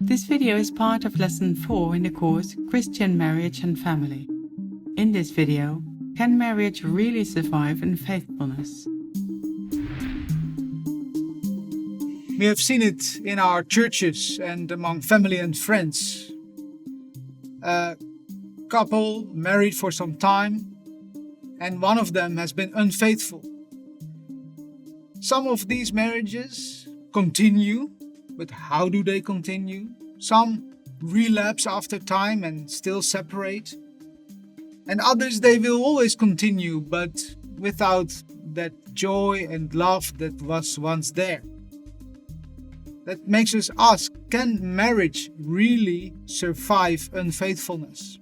This video is part of Lesson 4 in the course Christian Marriage and Family. In this video, can marriage really survive in faithfulness? We have seen it in our churches and among family and friends. A couple married for some time and one of them has been unfaithful. Some of these marriages continue, but how do they continue? Some relapse after time and still separate. And others, they will always continue, but without that joy and love that was once there. That makes us ask, can marriage really survive unfaithfulness?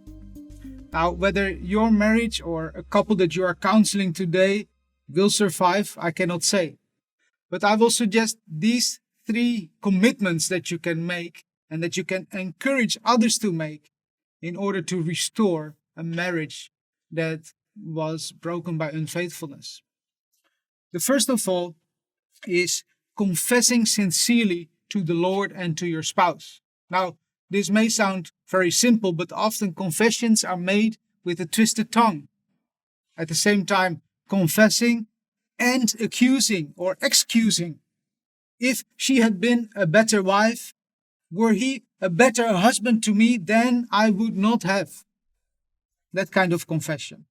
Now, whether your marriage or a couple that you are counseling today will survive, I cannot say. But I will suggest these 3 commitments that you can make and that you can encourage others to make in order to restore a marriage that was broken by unfaithfulness. The first of all is confessing sincerely to the Lord and to your spouse. Now, this may sound very simple, but often confessions are made with a twisted tongue. At the same time, confessing and accusing or excusing. If she had been a better wife, were he a better husband to me, then I would not have. That kind of confession.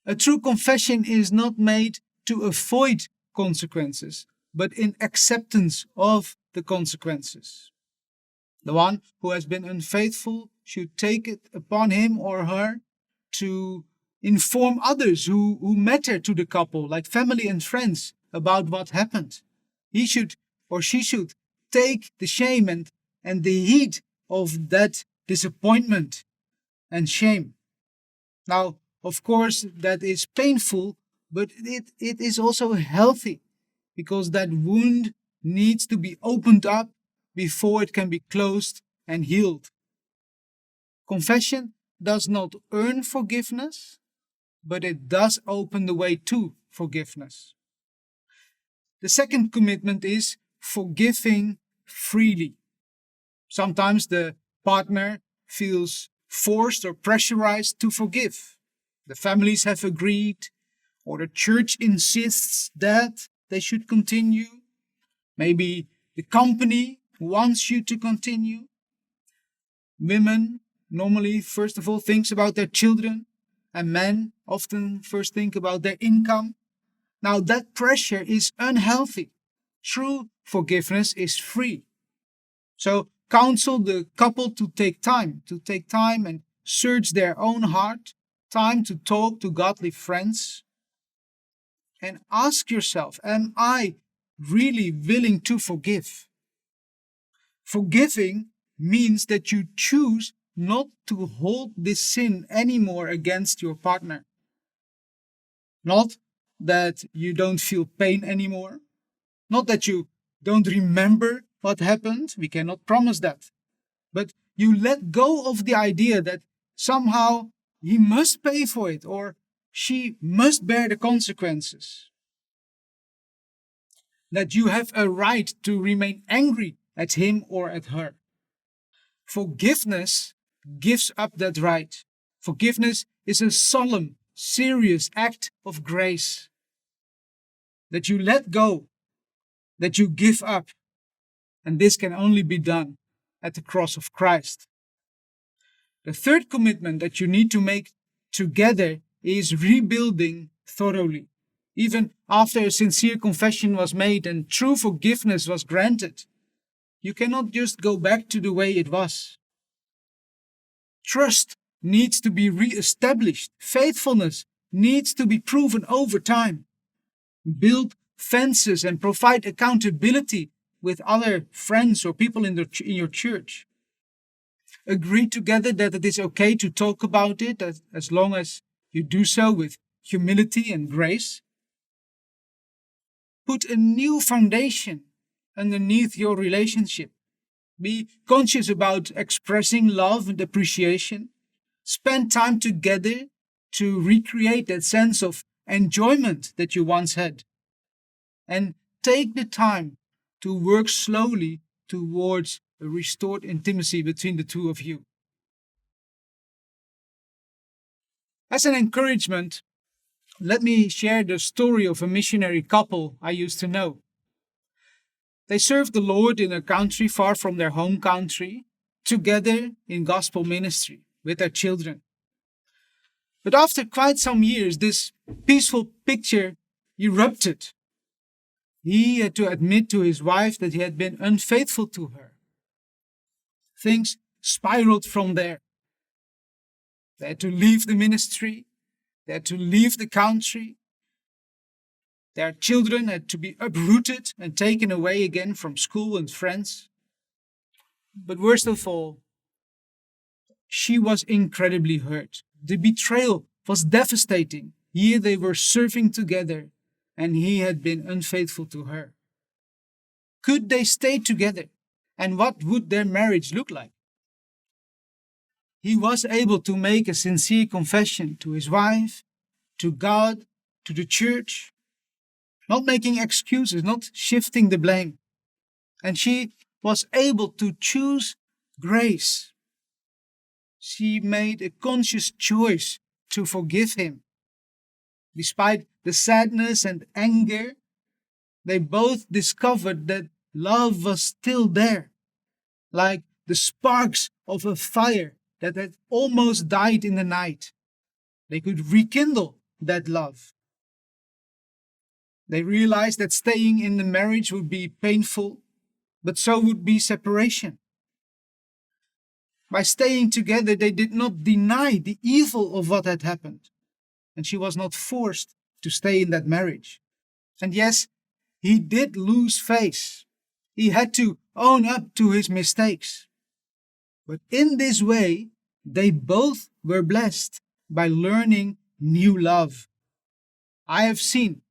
A true confession is not made to avoid consequences, but in acceptance of the consequences. The one who has been unfaithful should take it upon him or her to inform others who matter to the couple, like family and friends, about what happened. He should or she should take the shame and the heat of that disappointment and shame. Now, of course, that is painful, but it is also healthy, because that wound needs to be opened up before it can be closed and healed. Confession does not earn forgiveness, but it does open the way to forgiveness. The second commitment is forgiving freely. Sometimes the partner feels forced or pressurized to forgive. The families have agreed, or the church insists that they should continue. Maybe the company wants you to continue. Women normally, first of all, thinks about their children, and men often first think about their income. Now, that pressure is unhealthy. True forgiveness is free. So, counsel the couple to take time and search their own heart, time to talk to godly friends, and ask yourself, am I really willing to forgive? Forgiving means that you choose not to hold this sin anymore against your partner. Not that you don't feel pain anymore. Not that you don't remember what happened. We cannot promise that. But you let go of the idea that somehow he must pay for it or she must bear the consequences. That you have a right to remain angry at him or at her. Forgiveness gives up that right. Forgiveness is a solemn, serious act of grace. That you let go, that you give up. And this can only be done at the cross of Christ. The third commitment that you need to make together is rebuilding thoroughly. Even after a sincere confession was made and true forgiveness was granted, you cannot just go back to the way it was. Trust needs to be re-established. Faithfulness needs to be proven over time. Build fences and provide accountability with other friends or people in your church. Agree together that it is okay to talk about it as long as you do so with humility and grace. Put a new foundation underneath your relationship. Be conscious about expressing love and appreciation. Spend time together to recreate that sense of enjoyment that you once had. And take the time to work slowly towards a restored intimacy between the two of you. As an encouragement, let me share the story of a missionary couple I used to know. They served the Lord in a country far from their home country, together in gospel ministry with their children. But after quite some years, this peaceful picture erupted. He had to admit to his wife that he had been unfaithful to her. Things spiraled from there. They had to leave the ministry. They had to leave the country. Their children had to be uprooted and taken away again from school and friends. But worst of all, she was incredibly hurt. The betrayal was devastating. Here they were serving together, and he had been unfaithful to her. Could they stay together? And what would their marriage look like? He was able to make a sincere confession to his wife, to God, to the church, not making excuses, not shifting the blame. And she was able to choose grace. She made a conscious choice to forgive him. Despite the sadness and anger, they both discovered that love was still there, like the sparks of a fire that had almost died in the night. They could rekindle that love. They realized that staying in the marriage would be painful, but so would be separation. By staying together, they did not deny the evil of what had happened, and she was not forced to stay in that marriage. And yes, he did lose face. He had to own up to his mistakes. But in this way, they both were blessed by learning new love. I have seen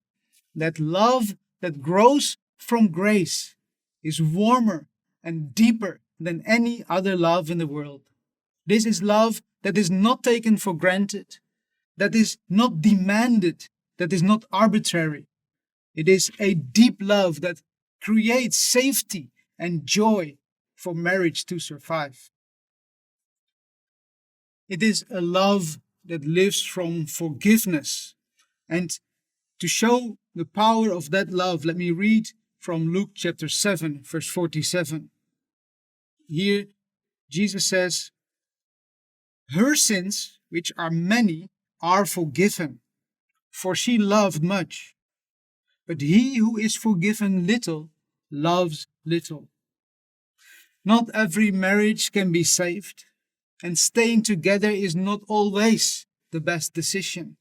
that love that grows from grace is warmer and deeper than any other love in the world. This is love that is not taken for granted, that is not demanded, that is not arbitrary. It is a deep love that creates safety and joy for marriage to survive. It is a love that lives from forgiveness. And to show the power of that love, let me read from Luke chapter 7, verse 47. Here, Jesus says, "Her sins, which are many, are forgiven, for she loved much. But he who is forgiven little, loves little." Not every marriage can be saved, and staying together is not always the best decision.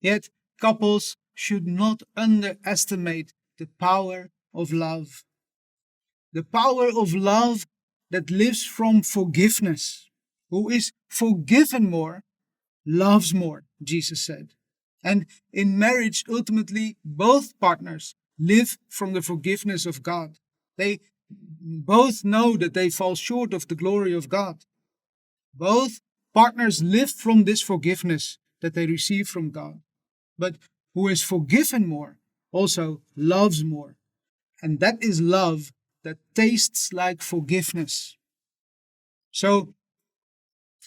Yet, couples should not underestimate the power of love. The power of love that lives from forgiveness. Who is forgiven more, loves more, Jesus said. And in marriage, ultimately, both partners live from the forgiveness of God. They both know that they fall short of the glory of God. Both partners live from this forgiveness that they receive from God. But who is forgiven more also loves more. And that is love that tastes like forgiveness. So,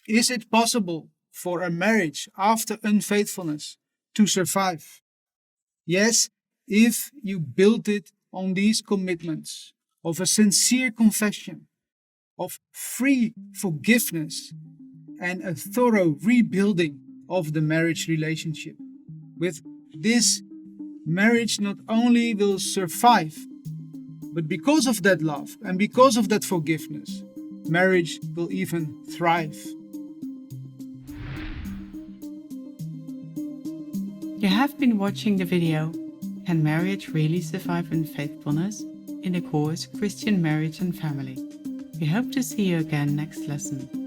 is it possible for a marriage after unfaithfulness to survive? Yes, if you build it on these commitments of a sincere confession, of free forgiveness, and a thorough rebuilding of the marriage relationship. With this, marriage not only will survive, but because of that love and because of that forgiveness, marriage will even thrive. You have been watching the video, Can Marriage Really Survive Unfaithfulness? In the course Christian Marriage and Family. We hope to see you again next lesson.